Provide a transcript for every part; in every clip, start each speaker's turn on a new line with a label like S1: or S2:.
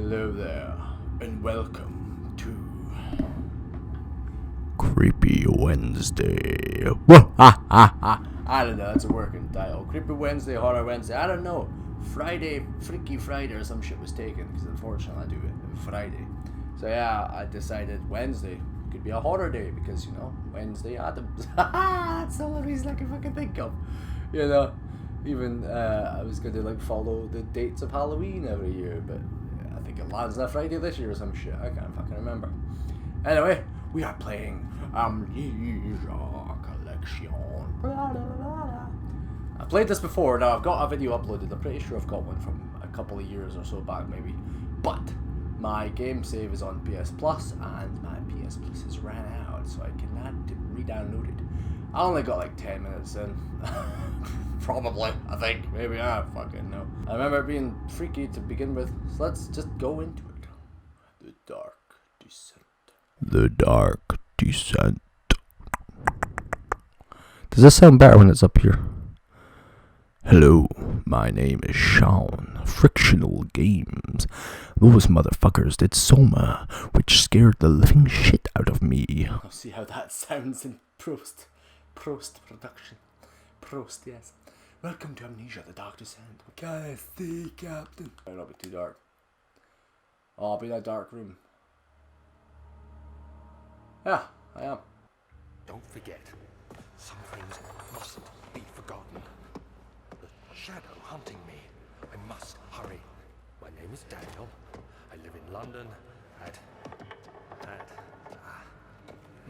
S1: Hello there, and welcome to
S2: Creepy Wednesday.
S1: I don't know, that's a working title. Creepy Wednesday, Horror Wednesday, I don't know. Friday, Freaky Friday or some shit was taken, because unfortunately I do it Friday. So yeah, I decided Wednesday could be a horror day, because, you know, Wednesday Adams. That's the only reason I can fucking think of. You know, even I was going to like follow the dates of Halloween every year, but I think it lands on Friday this year or some shit. I can't fucking remember. Anyway, we are playing Amnesia Collection. I played this before. Now I've got a video uploaded. I'm pretty sure I've got one from a couple of years or so back, maybe. But my game save is on PS Plus, and my PS Plus has ran out, so I cannot re-download it. I only got like 10 minutes in. Probably, I think. Maybe, I fucking know. I remember it being freaky to begin with, so let's just go into it. The Dark Descent.
S2: The Dark Descent. Does this sound better when it's up here? Hello, my name is Sean. Frictional Games. Those motherfuckers did Soma, which scared the living shit out of me.
S1: I'll see how that sounds in post-production. Prost, yes. Welcome to Amnesia, the Dark Descent. What can I see, Captain? Might not be too dark. Oh, I'll be in a dark room. Yeah, I am.
S3: Don't forget, some things mustn't be forgotten. The shadow hunting me. I must hurry. My name is Daniel. I live in London at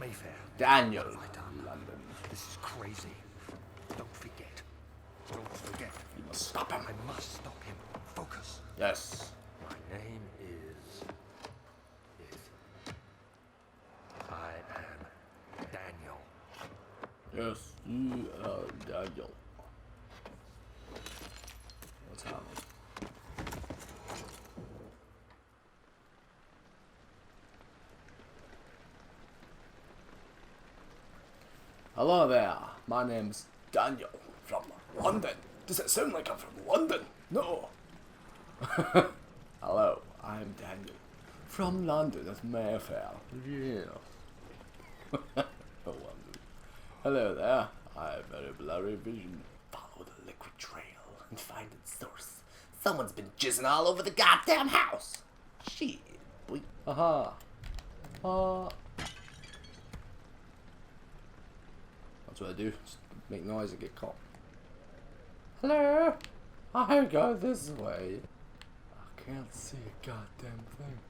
S3: Mayfair.
S1: Daniel.
S3: Right on.
S1: London.
S3: This is crazy. Don't forget. Don't forget.
S1: You must stop him.
S3: I must stop him. Focus.
S1: Yes.
S3: My name is I am Daniel.
S1: Yes, you are Daniel. What's happening? Hello there, my name's Daniel from London. Does it sound like I'm from London? No. Hello, I'm Daniel from London at Mayfair. Yeah. Oh, London. Hello there, I have very blurry vision. Follow the liquid trail and find its source. Someone's been jizzing all over the goddamn house. Shit, boy. Aha. That's what I do. Just make noise and get caught. Hello? I go this way. I can't see a goddamn thing.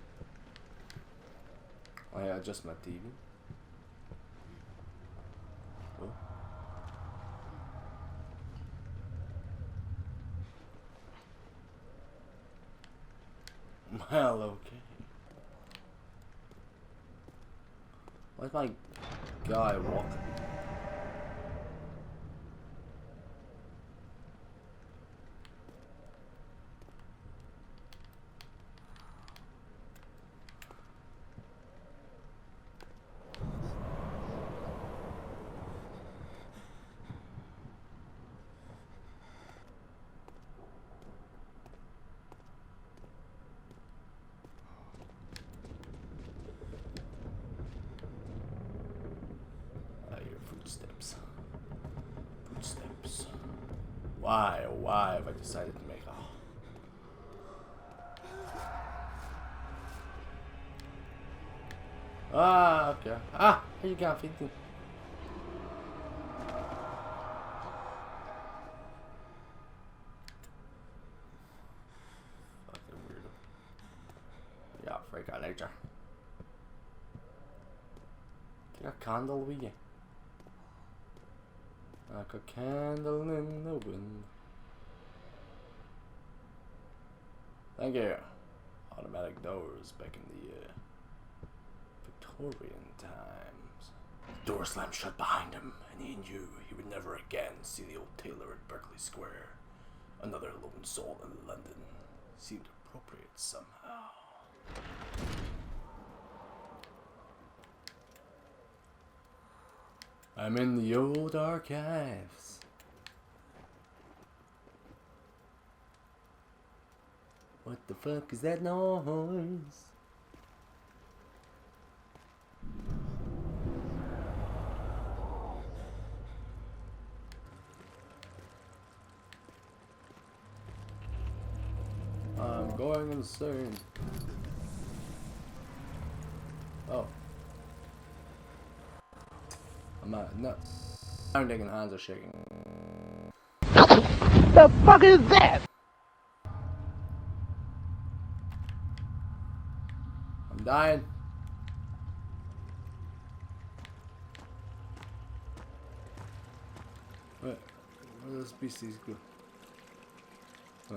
S1: I adjust my TV. Oh. Well, okay. Why's my guy walking? Footsteps. Footsteps. Why, oh why have I decided to make a... Ah, okay. Ah, here you go, Finton. Fucking weirdo. Yeah, freak out nature. Get a candle with you. Like a candle in the wind. Thank you. Automatic doors back in the Victorian times. The door slammed shut behind him, and he knew he would never again see the old tailor at Berkeley Square. Another lone soul in London seemed appropriate somehow. I'm in the old archives. What the fuck is that noise? I'm going insane. Oh. I'm nuts. Sounding and hands are shaking.
S4: The fuck is that?
S1: I'm dying. Wait, where do the species go? Huh.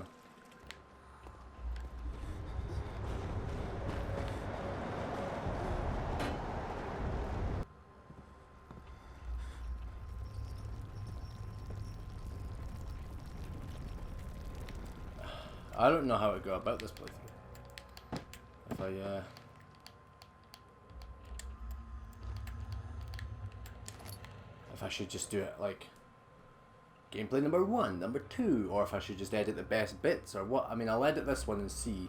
S1: I don't know how to go about this playthrough. If I should just do it like gameplay number 1, number 2, or if I should just edit the best bits, or what. I mean, I'll edit this one and see.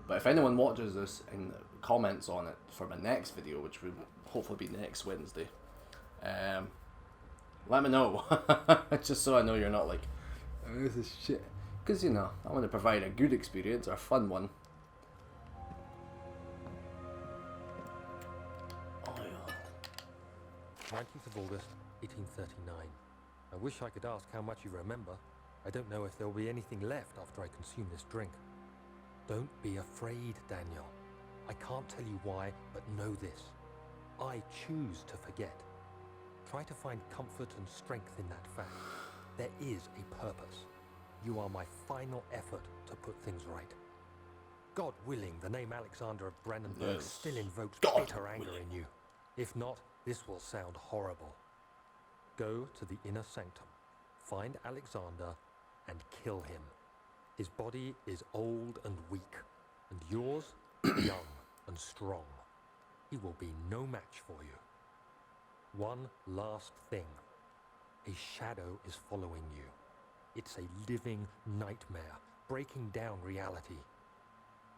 S1: But if anyone watches this and comments on it for my next video, which would hopefully be next Wednesday, let me know. Just so I know you're not like, oh, this is shit. Because, you know, I want to provide a good experience, or a fun one. Oh, yeah.
S3: 19th of August, 1839. I wish I could ask how much you remember. I don't know if there'll be anything left after I consume this drink. Don't be afraid, Daniel. I can't tell you why, but know this. I choose to forget. Try to find comfort and strength in that fact. There is a purpose. You are my final effort to put things right. God willing, the name Alexander of Brennenburg still invokes bitter anger in you. If not, this will sound horrible. Go to the inner sanctum, find Alexander, and kill him. His body is old and weak, and yours young and strong. He will be no match for you. One last thing. A shadow is following you. It's a living nightmare, breaking down reality.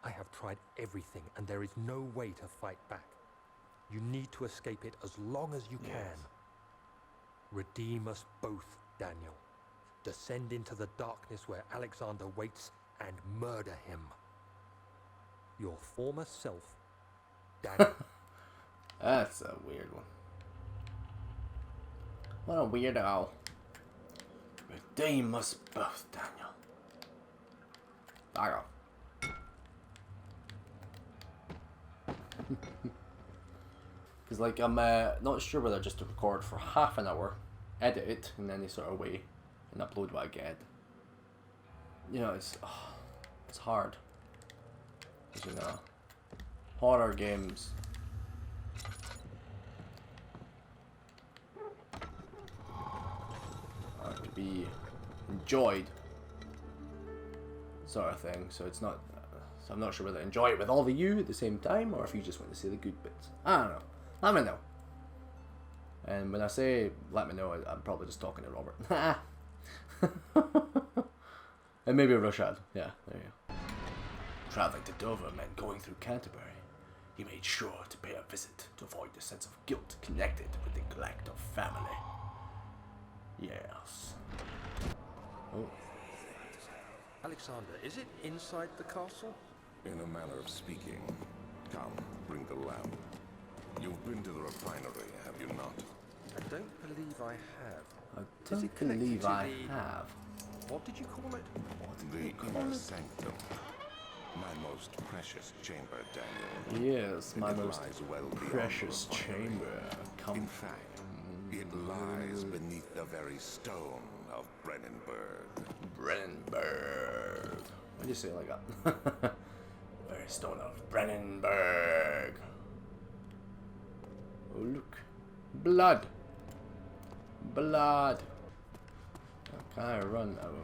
S3: I have tried everything, and there is no way to fight back. You need to escape it as long as you can. Redeem us both, Daniel. Descend into the darkness where Alexander waits and murder him. Your former self, Daniel.
S1: That's a weird one. What a weirdo. Redeem us both, Daniel. Back off. Because, like, I'm not sure whether just to record for half an hour, edit it in any sort of way, and upload what I get. You know, it's hard. As you know, horror games are to be enjoyed, sort of thing. So it's not. So I'm not sure whether to enjoy it with all of you at the same time, or if you just want to see the good bits. I don't know. Let me know. And when I say let me know, I'm probably just talking to Robert. And maybe Rashad. Yeah, there you go. Travelling to Dover meant going through Canterbury. He made sure to pay a visit to avoid the sense of guilt connected with the neglect of family. Yes. Oh.
S3: Alexander, is it inside the castle?
S5: In a manner of speaking. Come, bring the lamp. You've been to the refinery, have you not?
S3: I don't believe I have.
S1: I
S3: Is it
S1: don't
S3: connected
S1: believe
S3: to
S1: I
S3: the-
S1: have.
S3: What did you call it?
S5: The inner sanctum. My most precious chamber, Daniel.
S1: Yes, my
S5: It
S1: most
S5: lies well beyond the
S1: precious
S5: refinery.
S1: chamber. Come.
S5: In fact, it lies beneath the very stone of Brennenburg.
S1: Brennenburg. Why do you say it like that? Very stone of Brennenburg. Oh look, blood. Blood. Can I run out of?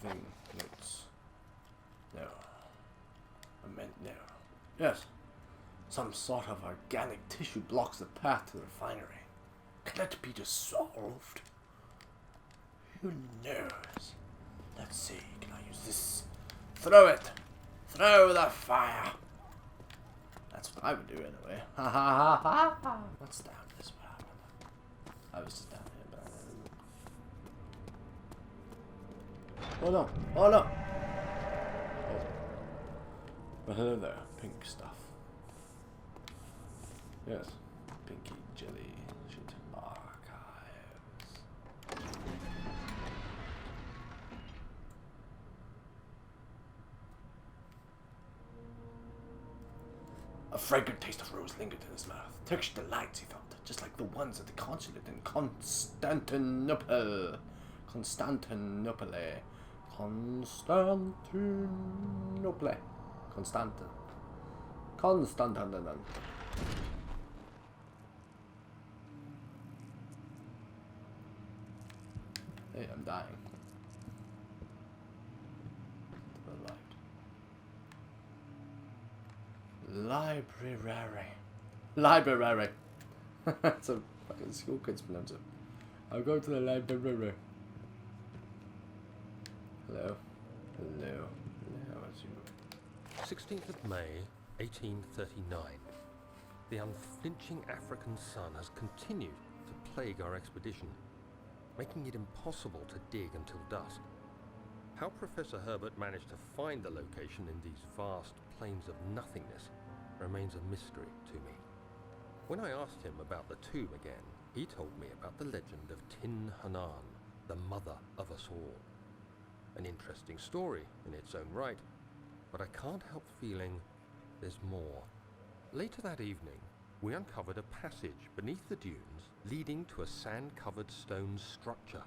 S1: living notes. No. I meant no. Yes. Some sort of organic tissue blocks the path to the refinery. Can it be dissolved? Who knows? Let's see. Can I use this? Throw it! Throw the fire! That's what I would do anyway. Ha ha ha ha ha! What's down this way? I was just down here, but oh no! Oh no! Oh. Well, hello there. Pink stuff. Yes. Pinky jelly shit. Archives. A fragrant taste of rose lingered in his mouth. Turkish delights, he thought, just like the ones at the consulate in Constantinople. Constantinople. Constantinople. Hey, I'm dying. To the light. Library. That's a fucking school kid's pronounce it. I'll go to the library. Hello. Hello. Hello, it's you.
S3: 16th of May, 1839. The unflinching African sun has continued to plague our expedition, making it impossible to dig until dusk. How Professor Herbert managed to find the location in these vast plains of nothingness remains a mystery to me. When I asked him about the tomb again, he told me about the legend of Tin Hanan, the mother of us all. An interesting story in its own right, but I can't help feeling there's more. Later that evening, we uncovered a passage beneath the dunes leading to a sand-covered stone structure.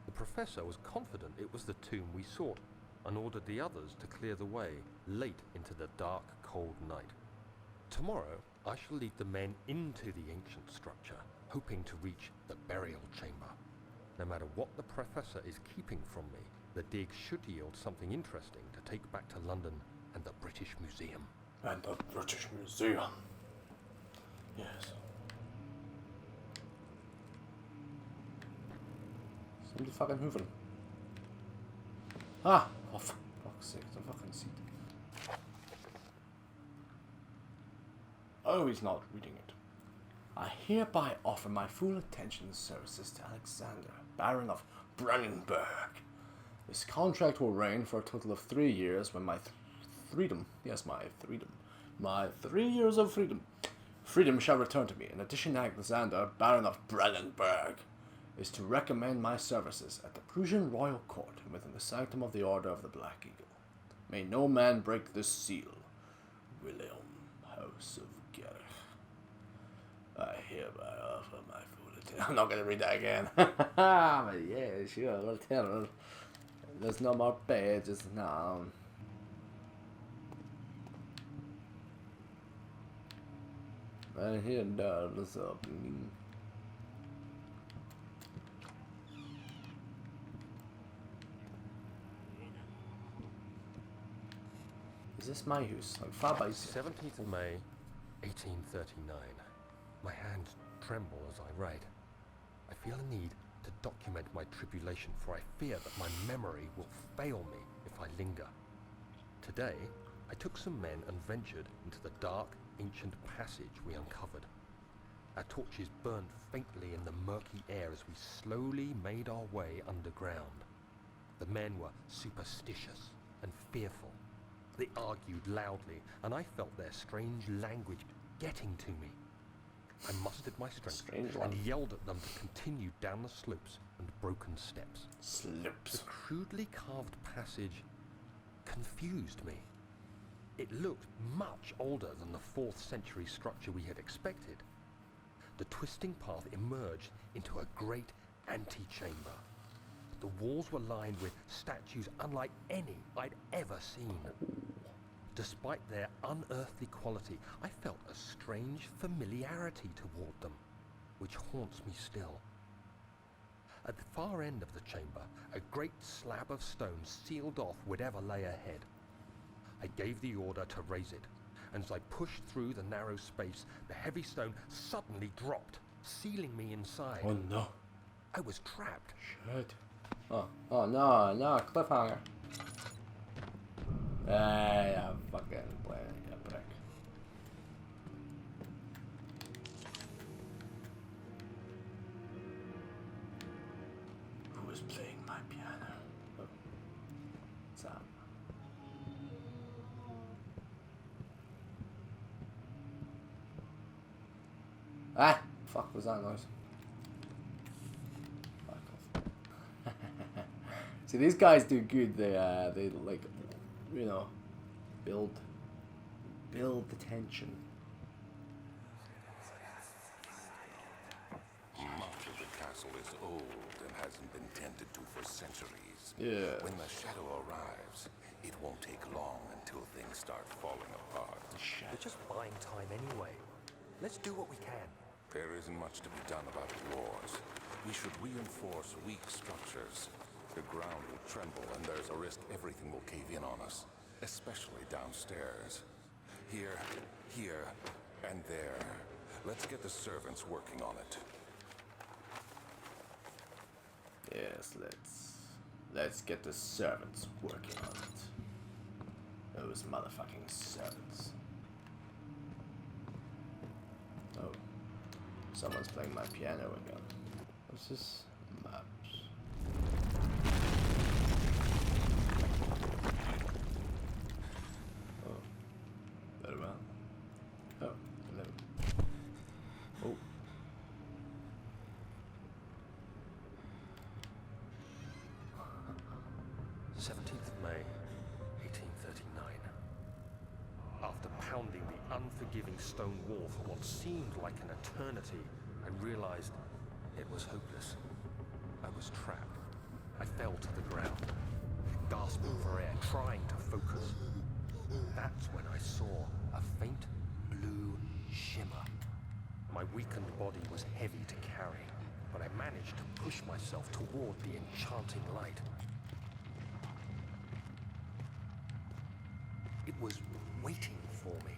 S3: The professor was confident it was the tomb we sought and ordered the others to clear the way late into the dark, cold night. Tomorrow, I shall lead the men into the ancient structure, hoping to reach the burial chamber. No matter what the professor is keeping from me, the dig should yield something interesting to take back to London and the British Museum.
S1: And the British Museum. Yes. Somebody fucking hoovering. Ah! Oh, for fuck's sake, it's a fucking seat. Oh, he's not reading it. I hereby offer my full attention and services to Alexander, Baron of Brandenburg. This contract will reign for a total of 3 years when my freedom, my 3 years of freedom shall return to me. In addition, Alexander, Baron of Brandenburg, is to recommend my services at the Prussian royal court and within the sanctum of the Order of the Black Eagle. May no man break this seal. William, House of Gerich. I hereby offer my full attention. I'm not going to read that again. But yeah, sure, we'll tell her. There's no more pages now. And here does opening. Is this my house? Like far by
S3: 17th of May, 1839. My hands tremble as I write. I feel a need to document my tribulation, for I fear that my memory will fail me if I linger. Today, I took some men and ventured into the dark, ancient passage we uncovered. Our torches burned faintly in the murky air as we slowly made our way underground. The men were superstitious and fearful. They argued loudly, and I felt their strange language getting to me. I mustered my strength and yelled at them to continue down the slopes and broken steps. The crudely carved passage confused me. It looked much older than the 4th century structure we had expected. The twisting path emerged into a great antechamber. The walls were lined with statues unlike any I'd ever seen. Despite their unearthly quality, I felt a strange familiarity toward them, which haunts me still. At the far end of the chamber, a great slab of stone sealed off whatever lay ahead. I gave the order to raise it, and as I pushed through the narrow space, the heavy stone suddenly dropped, sealing me inside.
S1: Oh no.
S3: I was trapped.
S1: Shit. Oh no, cliffhanger. Yeah, fucking playing, you prick. Who is playing my piano? Oh. Sam. Ah! Fuck was that noise? Fuck off. See, these guys do good. They like, you know, build the tension.
S5: Much of the castle is old and hasn't been tended to for centuries.
S1: Yeah.
S5: When the shadow arrives, it won't take long until things start falling apart.
S3: We're just buying time anyway. Let's do what we can.
S5: There isn't much to be done about wars. We should reinforce weak structures. The ground will tremble, and there's a risk everything will cave in on us, especially downstairs. Here, and there. Let's get the servants working on it.
S1: Yes, let's get the servants working on it. Those motherfucking servants. Oh, someone's playing my piano again. What's this? Maps. Oh, very well. Oh, hello. Oh.
S3: 17th of May, 1839. After pounding the unforgiving stone wall for what seemed like an eternity, I realized it was hopeless. I was trapped. I fell to the ground, gasping for air, trying to focus. That's when I saw a faint blue shimmer. My weakened body was heavy to carry, but I managed to push myself toward the enchanting light. It was waiting for me.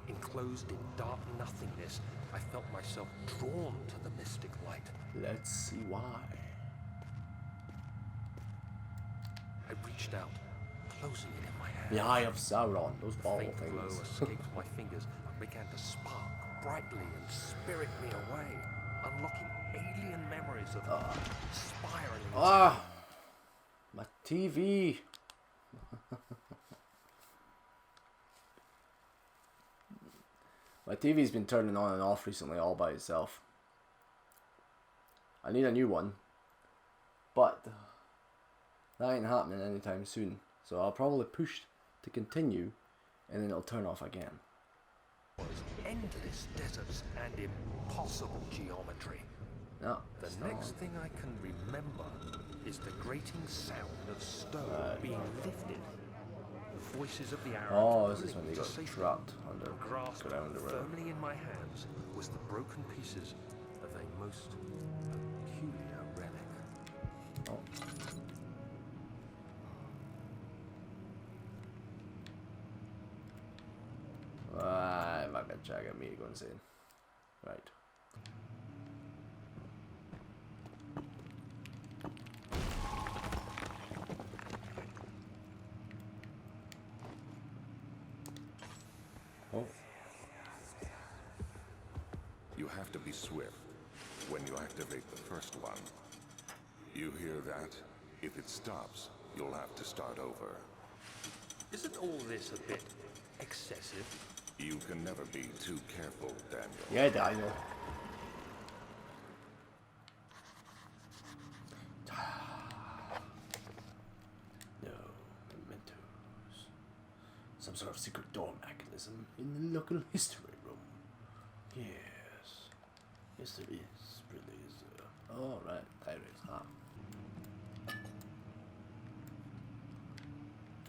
S3: Enclosed in dark nothingness, I felt myself drawn to the mystic light.
S1: Let's see why.
S3: I reached out, closing it in my hand.
S1: The Eye of Sauron, those
S3: The
S1: ball
S3: faint glow
S1: things.
S3: escaped my fingers and began to spark brightly and spirit me away, unlocking alien memories of spiraling.
S1: Ah! My TV! My TV's been turning on and off recently all by itself. I need a new one. But that ain't happening anytime soon. So I'll probably push to continue and then it'll turn off again.
S3: Endless deserts and impossible geometry.
S1: No.
S3: The
S1: it's not
S3: next
S1: on.
S3: thing I can remember is the grating sound of stone being lifted. The voices of the Arabs.
S1: Oh, this is
S3: pulling
S1: when they
S3: me to
S1: got
S3: safety.
S1: trapped under
S3: Grasped
S1: ground or whatever.
S3: firmly in my hands was the broken pieces of a most peculiar relic.
S1: Oh. I'm not gonna check it. Me to go insane. Right. Oh.
S5: You have to be swift when you activate the first one. You hear that? If it stops, you'll have to start over.
S3: Isn't all this a bit excessive?
S5: You can never be too careful, Daniel.
S1: Yeah, Daniel. No, mementos. Some sort of secret door mechanism in the local history room. Yes. Yes, there is. Really is. Oh, right. There is. Ah.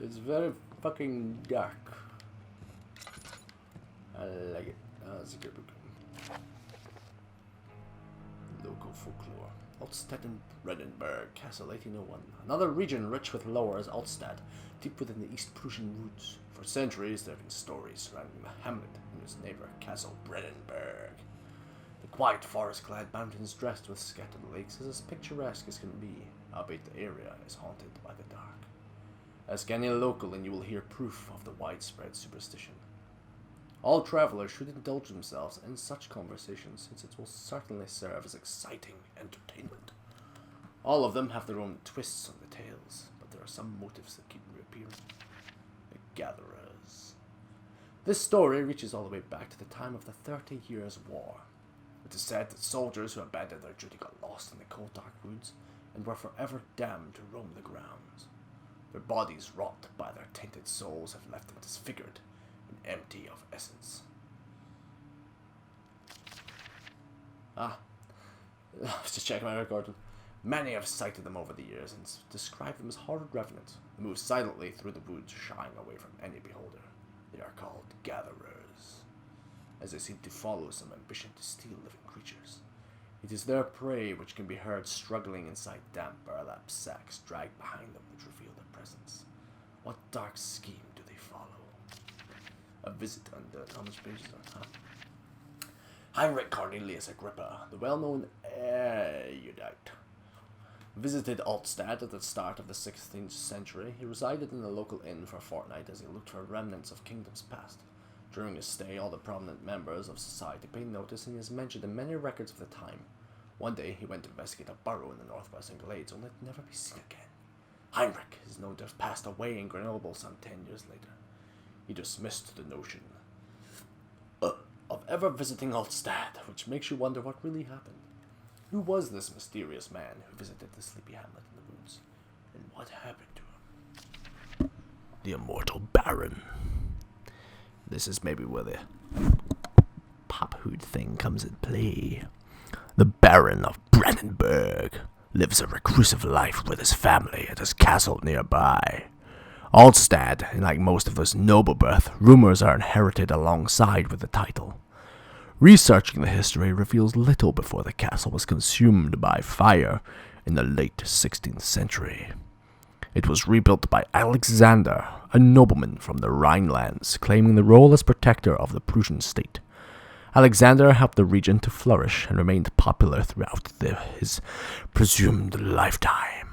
S1: It's very fucking dark. I like it. Secret book. Local medieval folklore. Altstadt and Brandenburg, Castle 1801. Another region rich with lore is Altstadt, deep within the East Prussian roots. For centuries, there have been stories surrounding the hamlet and its neighbor, Castle Brandenburg. The quiet forest-clad mountains dressed with scattered lakes is as picturesque as can be, albeit the area is haunted by the dark. Ask any local and you will hear proof of the widespread superstition. All travelers should indulge themselves in such conversations, since it will certainly serve as exciting entertainment. All of them have their own twists on the tales, but there are some motives that keep reappearing. The Gatherers. This story reaches all the way back to the time of the 30 Years' War. It is said that soldiers who abandoned their duty got lost in the cold dark woods and were forever damned to roam the grounds. Their bodies, wrought by their tainted souls, have left them disfigured and empty of essence. I was just checking my recording. Many have cited them over the years and described them as horrid revenants who move silently through the woods, shying away from any beholder. They are called gatherers, as they seem to follow some ambition to steal living creatures. It is their prey which can be heard struggling inside damp burlap sacks dragged behind them which reveal their presence. What dark scheme do they follow? A visit under how much pages are Heinrich Cornelius Agrippa, the well-known erudite, visited Altstadt at the start of the 16th century. He resided in a local inn for a fortnight as he looked for remnants of kingdoms past. During his stay, all the prominent members of society paid notice, and he is mentioned in many records of the time. One day, he went to investigate a burrow in the northwestern glades, only to never be seen again. Heinrich is known to have passed away in Grenoble some 10 years later. He dismissed the notion of ever visiting Altstadt, which makes you wonder what really happened. Who was this mysterious man who visited the sleepy hamlet in the woods, and what happened to him?
S2: The immortal Baron. This is maybe where the pop hood thing comes into play. The Baron of Brandenburg lives a reclusive life with his family at his castle nearby. Altstadt, like most of us noble birth, rumors are inherited alongside with the title. Researching the history reveals little before the castle was consumed by fire in the late 16th century. It was rebuilt by Alexander, a nobleman from the Rhinelands, claiming the role as protector of the Prussian state. Alexander helped the region to flourish and remained popular throughout his presumed lifetime.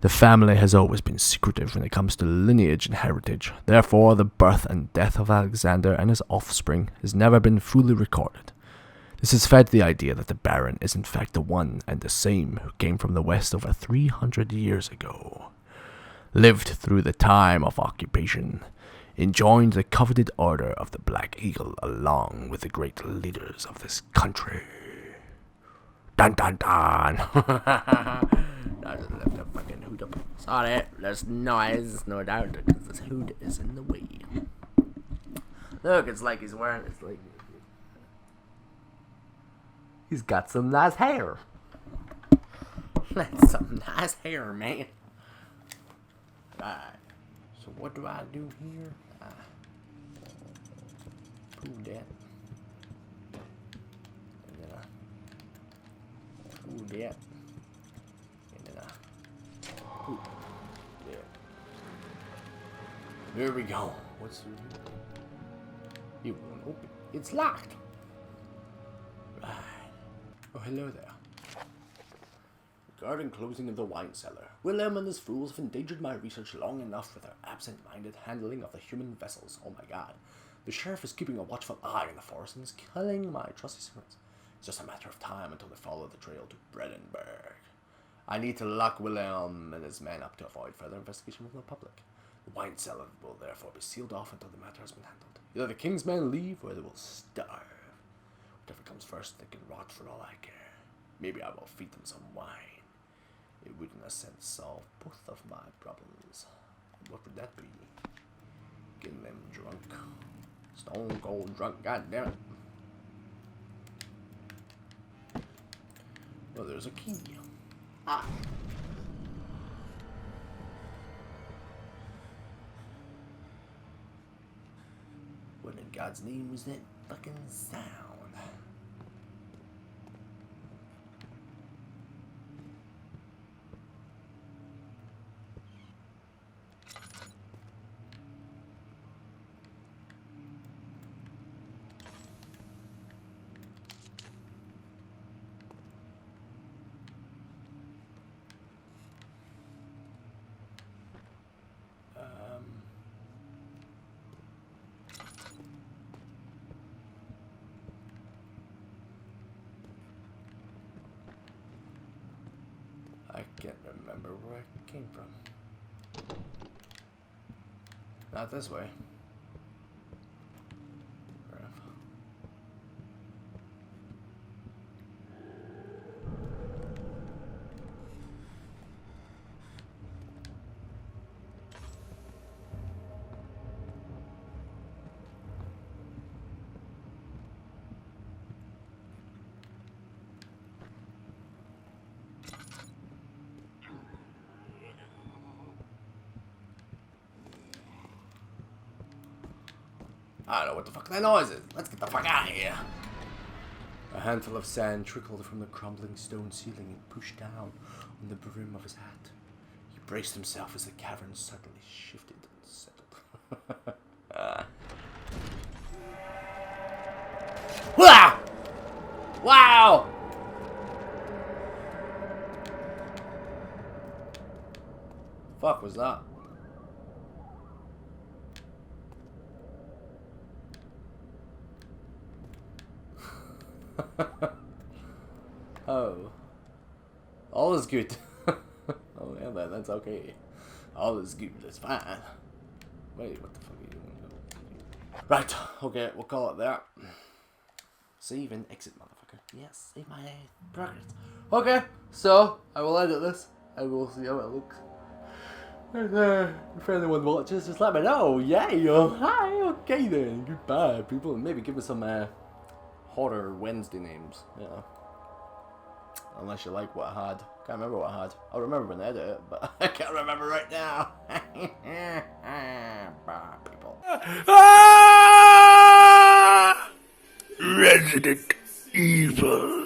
S2: The family has always been secretive when it comes to lineage and heritage. Therefore, the birth and death of Alexander and his offspring has never been fully recorded. This has fed the idea that the Baron is in fact the one and the same who came from the west over 300 years ago, lived through the time of occupation, and joined the coveted order of the Black Eagle along with the great leaders of this country. Dun dun dun! I just left a fucking hoot up. Sorry, there's noise, no doubt, because this hood is in the way.
S1: Look, it's like he's wearing, it's like, he's got some nice hair. That's some nice hair, man. Alright, so what do I do here? Pull that. And then I pull that. And then I pull that. There we go. What's through here? It won't open. It's locked. Right. Oh, hello there. Regarding closing of the wine cellar, William and his fools have endangered my research long enough with their absent-minded handling of the human vessels. Oh my god. The sheriff is keeping a watchful eye on the forest and is killing my trusty servants. It's just a matter of time until they follow the trail to Brandenburg. I need to lock William and his men up to avoid further investigation from the public. The wine cellar will therefore be sealed off until the matter has been handled. Either the king's men leave or they will starve. Whatever comes first, they can rot for all I care. Maybe I will feed them some wine. It would in a sense solve both of my problems. What would that be? Getting them drunk. Stone cold drunk, god damn it. Oh, there's a key. Ah. What in God's name was that fucking sound? I can't remember where I came from. Not this way. Fair enough. I don't know what the fuck that noise is. Let's get the fuck out of here. A handful of sand trickled from the crumbling stone ceiling and pushed down on the brim of his hat. He braced himself as the cavern suddenly shifted and settled. Wow! Wow! Fuck was that? Oh. All is good. Oh yeah, that's okay. All is good, that's fine. Wait, what the fuck are you doing? Right, okay, we'll call it that. Save and exit, motherfucker. Yes, save my progress. Okay, so I will edit this. I will see how it looks. And if anyone watches, just let me know. Yay! Hi, okay then. Goodbye, people. And maybe give us some horror Wednesday names. Yeah. Unless you like what I had. Can't remember what I had. I'll remember when I edit it, but I can't remember right now. Bye, people.
S2: Resident Evil.